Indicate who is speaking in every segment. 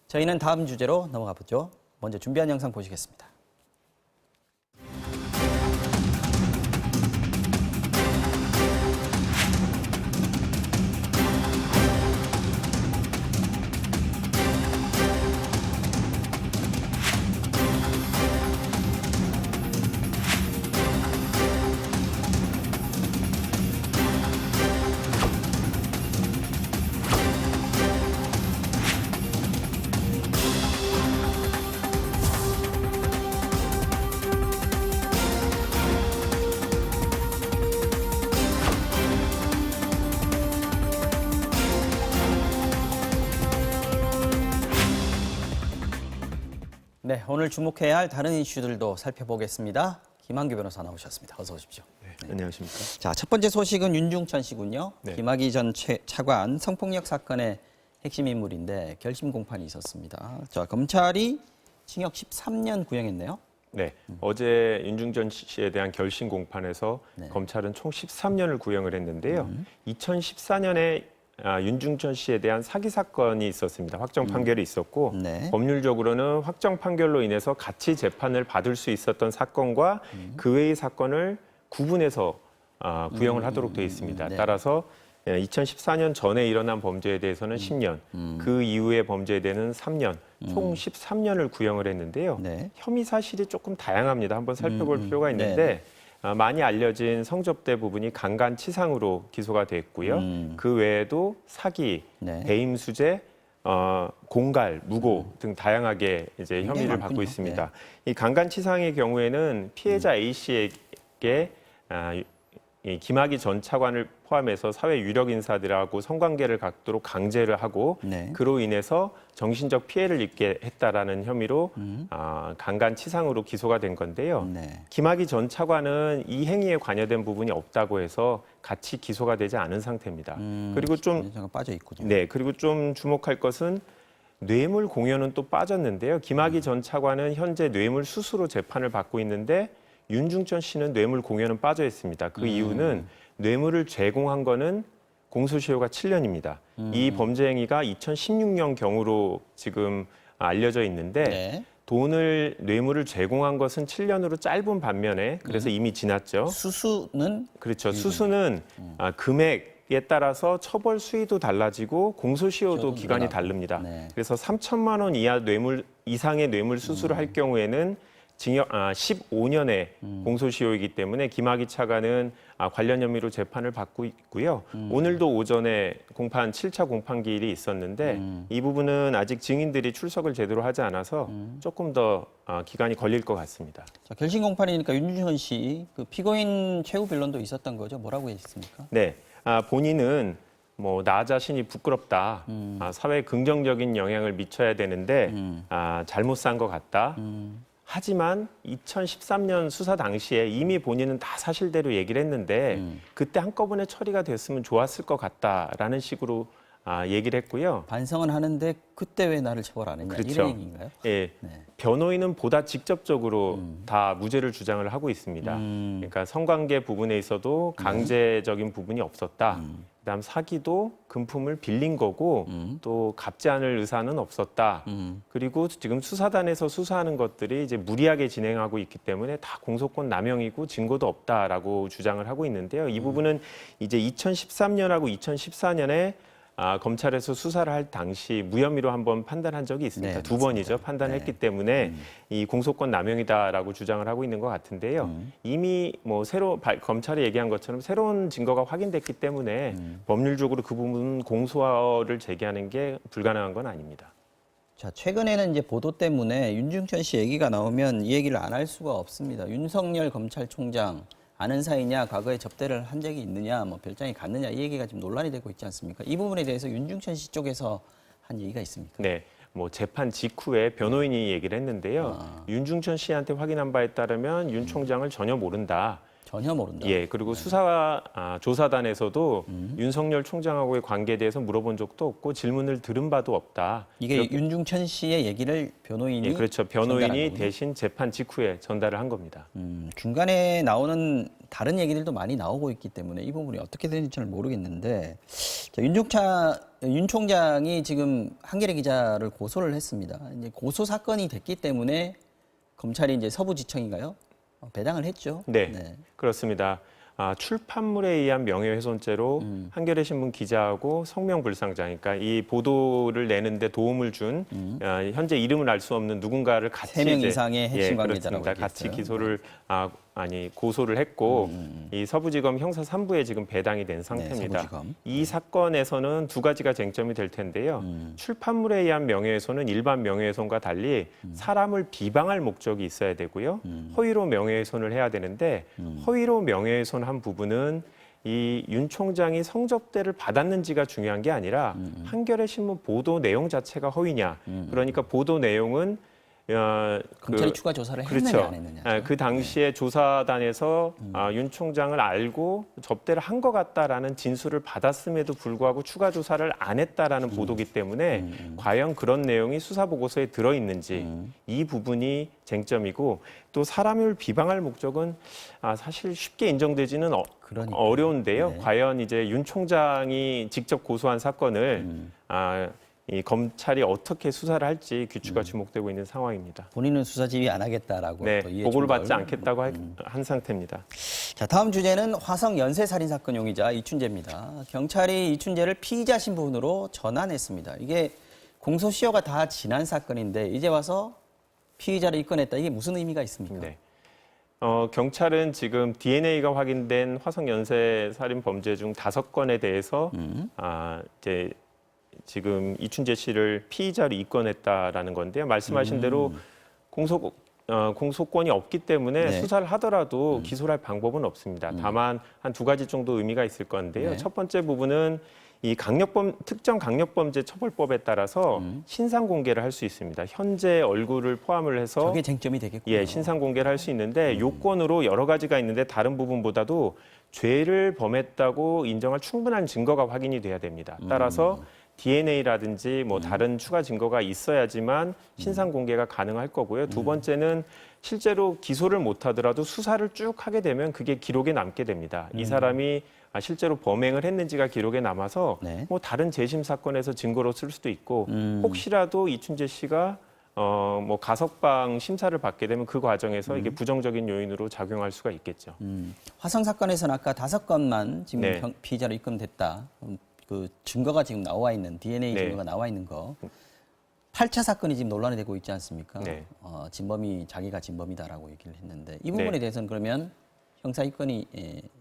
Speaker 1: 저희는 다음 주제로 넘어가 보죠. 먼저 준비한 영상 보시겠습니다. 네, 오늘 주목해야 할 다른 이슈들도 살펴보겠습니다. 김한규 변호사 나오셨습니다. 어서 오십시오.
Speaker 2: 네, 안녕하십니까.
Speaker 1: 자, 첫 번째 소식은 윤중천 씨군요.
Speaker 2: 네.
Speaker 1: 김학의 전 차관 성폭력 사건의 핵심 인물인데 결심 공판이 있었습니다. 자, 검찰이 징역 13년 구형했네요.
Speaker 2: 네, 어제 윤중천 씨에 대한 결심 공판에서 검찰은 총 13년을 구형을 했는데요. 2014년에 윤중천 씨에 대한 사기 사건이 있었습니다. 확정 판결이 있었고
Speaker 1: 네.
Speaker 2: 법률적으로는 확정 판결로 인해서 같이 재판을 받을 수 있었던 사건과 그 외의 사건을 구분해서 구형을 하도록 되어 있습니다.
Speaker 1: 네.
Speaker 2: 따라서 2014년 전에 일어난 범죄에 대해서는 10년, 그 이후의 범죄에 대해서는 3년, 총 13년을 구형을 했는데요.
Speaker 1: 네.
Speaker 2: 혐의 사실이 조금 다양합니다. 한번 살펴볼 필요가 있는데 많이 알려진 성접대 부분이 강간치상으로 기소가 됐고요. 그 외에도 사기,
Speaker 1: 네.
Speaker 2: 배임수재, 공갈, 무고 등 다양하게 이제 혐의를 받고
Speaker 1: 많군요.
Speaker 2: 있습니다. 이 강간치상의 경우에는 피해자 A 씨에게 이 김학의 전 차관을 포함해서 사회 유력 인사들하고 성관계를 갖도록 강제를 하고
Speaker 1: 네.
Speaker 2: 그로 인해서 정신적 피해를 입게 했다라는 혐의로 강간치상으로 기소가 된 건데요.
Speaker 1: 네.
Speaker 2: 김학의 전 차관은 이 행위에 관여된 부분이 없다고 해서 같이 기소가 되지 않은 상태입니다. 그리고 좀
Speaker 1: 잠깐 빠져 있군요.
Speaker 2: 네, 그리고 좀 주목할 것은 뇌물 공여는 또 빠졌는데요. 김학의 전 차관은 현재 뇌물 수수로 재판을 받고 있는데 윤중천 씨는 뇌물 공여는 빠져 있습니다. 그 이유는 뇌물을 제공한 거는 공소시효가 7년입니다. 이 범죄 행위가 2016년 경우로 지금 알려져 있는데
Speaker 1: 네.
Speaker 2: 뇌물을 제공한 것은 7년으로 짧은 반면에 그래서 이미 지났죠.
Speaker 1: 수수는
Speaker 2: 그렇죠. 수수는 금액에 따라서 처벌 수위도 달라지고 공소시효도 기간이 다릅니다.
Speaker 1: 네.
Speaker 2: 그래서 3천만 원 이하 뇌물 이상의 뇌물 수수를 할 경우에는 징역 15년의 공소시효이기 때문에 김학의 차관은 관련 혐의로 재판을 받고 있고요. 오늘도 오전에 7차 공판기일이 있었는데 이 부분은 아직 증인들이 출석을 제대로 하지 않아서 조금 더 기간이 걸릴 것 같습니다.
Speaker 1: 자, 결심 공판이니까 윤중천 씨 그 피고인 최후 변론도 있었던 거죠. 뭐라고 했습니까?
Speaker 2: 네, 본인은 나 자신이 부끄럽다. 사회에 긍정적인 영향을 미쳐야 되는데 잘못 산 것 같다. 하지만 2013년 수사 당시에 이미 본인은 다 사실대로 얘기를 했는데 그때 한꺼번에 처리가 됐으면 좋았을 것 같다라는 식으로 얘기를 했고요.
Speaker 1: 반성은 하는데 그때 왜 나를 처벌 안 했냐
Speaker 2: 그렇죠.
Speaker 1: 이런 얘기인가요?
Speaker 2: 예,
Speaker 1: 네.
Speaker 2: 변호인은 보다 직접적으로 다 무죄를 주장을 하고 있습니다. 그러니까 성관계 부분에 있어도 강제적인 부분이 없었다. 그다음 사기도 금품을 빌린 거고 또 갚지 않을 의사는 없었다. 그리고 지금 수사단에서 수사하는 것들이 이제 무리하게 진행하고 있기 때문에 다 공소권 남용이고 증거도 없다라고 주장을 하고 있는데요. 이 부분은 이제 2013년하고 2014년에 검찰에서 수사를 할 당시 무혐의로 한번 판단한 적이 있습니다.
Speaker 1: 네,
Speaker 2: 두 번이죠. 판단했기 때문에 이 공소권 남용이다라고 주장을 하고 있는 것 같은데요. 이미 검찰이 얘기한 것처럼 새로운 증거가 확인됐기 때문에 법률적으로 그 부분 공소를 제기하는 게 불가능한 건 아닙니다.
Speaker 1: 자, 최근에는 이제 보도 때문에 윤중천 씨 얘기가 나오면 이 얘기를 안 할 수가 없습니다. 윤석열 검찰총장 아는 사이냐, 과거에 접대를 한 적이 있느냐, 별장에 갔느냐 이 얘기가 지금 논란이 되고 있지 않습니까? 이 부분에 대해서 윤중천 씨 쪽에서 한 얘기가 있습니까?
Speaker 2: 네. 재판 직후에 변호인이 얘기를 했는데요. 윤중천 씨한테 확인한 바에 따르면 윤 총장을 전혀 모른다.
Speaker 1: 전혀 모른다.
Speaker 2: 예, 그리고 수사 조사단에서도 윤석열 총장하고의 관계에 대해서 물어본 적도 없고 질문을 들은 바도 없다.
Speaker 1: 이게 윤중천 씨의 얘기를 변호인이
Speaker 2: 예, 그렇죠.
Speaker 1: 전달한
Speaker 2: 변호인이
Speaker 1: 거군요.
Speaker 2: 대신 재판 직후에 전달을 한 겁니다.
Speaker 1: 중간에 나오는 다른 얘기들도 많이 나오고 있기 때문에 이 부분이 어떻게 되는지 잘 모르겠는데 자, 윤 총장이 지금 한겨레 기자를 고소를 했습니다. 이제 고소 사건이 됐기 때문에 검찰이 이제 서부지청인가요? 배당을 했죠.
Speaker 2: 네, 그렇습니다. 출판물에 의한 명예훼손죄로 한겨레 신문 기자하고 성명불상자, 그러니까 이 보도를 내는데 도움을 준 현재 이름을 알 수 없는 누군가를 같이
Speaker 1: 3명 이상의 핵심
Speaker 2: 그렇습니다.
Speaker 1: 관계자라고
Speaker 2: 같이 기소를 고소를 했고 이 서부지검 형사 3부에 지금 배당이 된 상태입니다.
Speaker 1: 서부지검.
Speaker 2: 이 사건에서는 두 가지가 쟁점이 될 텐데요. 출판물에 의한 명예훼손은 일반 명예훼손과 달리 사람을 비방할 목적이 있어야 되고요. 허위로 명예훼손을 해야 되는데 허위로 명예훼손한 부분은 이 윤 총장이 성접대를 받았는지가 중요한 게 아니라 한겨레 신문 보도 내용 자체가 허위냐. 그러니까 보도 내용은
Speaker 1: 검찰이 추가 조사를
Speaker 2: 그렇죠.
Speaker 1: 했느냐 안 했느냐.
Speaker 2: 그 당시에 조사단에서 윤 총장을 알고 접대를 한 것 같다라는 진술을 받았음에도 불구하고 추가 조사를 안 했다라는 보도기 때문에 과연 그런 내용이 수사 보고서에 들어 있는지 이 부분이 쟁점이고 또 사람을 비방할 목적은 사실 쉽게 인정되지는
Speaker 1: 그러니까요.
Speaker 2: 어려운데요.
Speaker 1: 네.
Speaker 2: 과연 이제 윤 총장이 직접 고소한 사건을 이 검찰이 어떻게 수사를 할지 귀추가 주목되고 있는 상황입니다.
Speaker 1: 본인은 수사 지휘 안 하겠다라고
Speaker 2: 네,
Speaker 1: 또 이해
Speaker 2: 보고를 받지
Speaker 1: 충돌.
Speaker 2: 않겠다고 한 상태입니다.
Speaker 1: 자, 다음 주제는 화성 연쇄 살인 사건 용의자 이춘재입니다. 경찰이 이춘재를 피의자 신분으로 전환했습니다. 이게 공소시효가 다 지난 사건인데 이제 와서 피의자를 입건했다. 이게 무슨 의미가 있습니까?
Speaker 2: 네. 경찰은 지금 DNA가 확인된 화성 연쇄 살인 범죄 중 5건에 대해서 이제 지금 이춘재 씨를 피의자로 입건했다라는 건데요. 말씀하신 대로 공소권이 없기 때문에
Speaker 1: 네.
Speaker 2: 수사를 하더라도 기소를 할 방법은 없습니다. 다만 한 2가지 정도 의미가 있을 건데요.
Speaker 1: 네.
Speaker 2: 첫 번째 부분은 이 특정 강력범죄 처벌법에 따라서 신상 공개를 할 수 있습니다. 현재 얼굴을 포함을 해서
Speaker 1: 저게 쟁점이 되겠군요.
Speaker 2: 신상 공개를 할 수 있는데 요건으로 여러 가지가 있는데 다른 부분보다도 죄를 범했다고 인정할 충분한 증거가 확인이 돼야 됩니다. 따라서 DNA라든지 뭐 다른 추가 증거가 있어야지만 신상 공개가 가능할 거고요. 두 번째는 실제로 기소를 못 하더라도 수사를 쭉 하게 되면 그게 기록에 남게 됩니다. 이 사람이 실제로 범행을 했는지가 기록에 남아서
Speaker 1: 네.
Speaker 2: 뭐 다른 재심 사건에서 증거로 쓸 수도 있고 혹시라도 이춘재 씨가 뭐 가석방 심사를 받게 되면 그 과정에서 이게 부정적인 요인으로 작용할 수가 있겠죠.
Speaker 1: 화성 사건에서는 아까 5건만 지금
Speaker 2: 네.
Speaker 1: 피의자로 입건됐다. 그 증거가 지금 나와 있는 DNA
Speaker 2: 네.
Speaker 1: 증거가 나와 있는 거. 8차 사건이 지금 논란이 되고 있지 않습니까?
Speaker 2: 네.
Speaker 1: 진범이 자기가 진범이다라고 얘기를 했는데 이 부분에
Speaker 2: 네.
Speaker 1: 대해서는 그러면 형사 입건이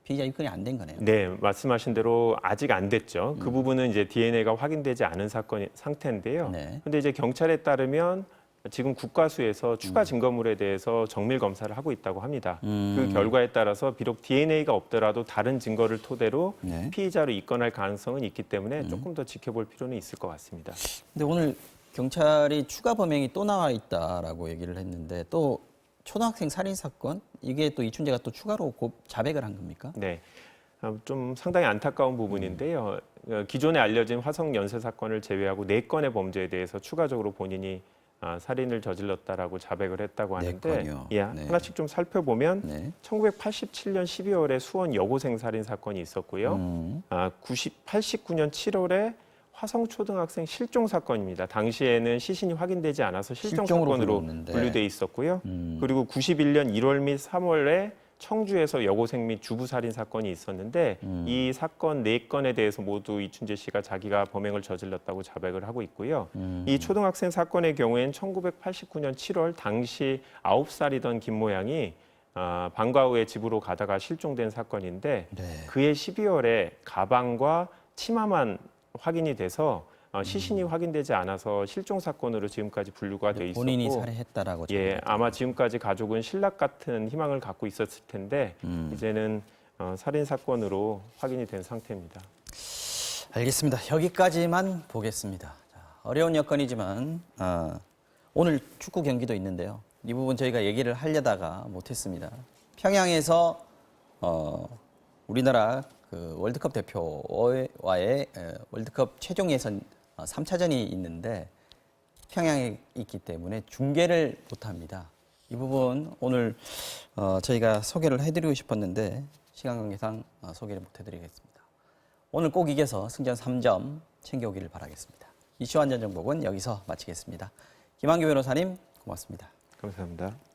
Speaker 1: 피의자 입건이 안 된 거네요.
Speaker 2: 네, 말씀하신 대로 아직 안 됐죠. 그 부분은 이제 DNA가 확인되지 않은 상태인데요.
Speaker 1: 네.
Speaker 2: 근데 이제 경찰에 따르면 지금 국과수에서 추가 증거물에 대해서 정밀 검사를 하고 있다고 합니다. 그 결과에 따라서 비록 DNA가 없더라도 다른 증거를 토대로
Speaker 1: 네.
Speaker 2: 피의자로 입건할 가능성은 있기 때문에 조금 더 지켜볼 필요는 있을 것 같습니다.
Speaker 1: 근데 오늘 경찰이 추가 범행이 또 나와 있다라고 얘기를 했는데 또 초등학생 살인 사건 이게 또 이춘재가 또 추가로 자백을 한 겁니까?
Speaker 2: 네, 좀 상당히 안타까운 부분인데요. 기존에 알려진 화성 연쇄 사건을 제외하고 4건의 범죄에 대해서 추가적으로 본인이 살인을 저질렀다라고 자백을 했다고 하는데
Speaker 1: 4건이요.
Speaker 2: 예,
Speaker 1: 네.
Speaker 2: 하나씩 좀 살펴보면
Speaker 1: 네.
Speaker 2: 1987년 12월에 수원 여고생 살인 사건이 있었고요. 89년 7월에 화성초등학생 실종 사건입니다. 당시에는 시신이 확인되지 않아서 실종
Speaker 1: 실종으로
Speaker 2: 사건으로
Speaker 1: 불렀는데.
Speaker 2: 분류돼 있었고요. 그리고 91년 1월 및 3월에 청주에서 여고생 및 주부 살인 사건이 있었는데 이 사건 4건에 대해서 모두 이춘재 씨가 자기가 범행을 저질렀다고 자백을 하고 있고요. 이 초등학생 사건의 경우에는 1989년 7월 당시 9살이던 김 모양이 방과 후에 집으로 가다가 실종된 사건인데
Speaker 1: 네.
Speaker 2: 그해 12월에 가방과 치마만 확인이 돼서 시신이 확인되지 않아서 실종 사건으로 지금까지 분류가 돼 있었고
Speaker 1: 본인이 살해했다라고.
Speaker 2: 예, 아마 지금까지 가족은 신락 같은 희망을 갖고 있었을 텐데 이제는 살인 사건으로 확인이 된 상태입니다.
Speaker 1: 알겠습니다. 여기까지만 보겠습니다. 자, 어려운 여건이지만 오늘 축구 경기도 있는데요. 이 부분 저희가 얘기를 하려다가 못했습니다. 평양에서 우리나라 그 월드컵 대표와의 월드컵 최종 예선 3차전이 있는데 평양에 있기 때문에 중계를 못합니다. 이 부분 오늘 저희가 소개를 해드리고 싶었는데 시간 관계상 소개를 못해드리겠습니다. 오늘 꼭 이겨서 승점 3점 챙겨오기를 바라겠습니다. 이슈 완전 정복은 여기서 마치겠습니다. 김한규 변호사님 고맙습니다.
Speaker 2: 감사합니다.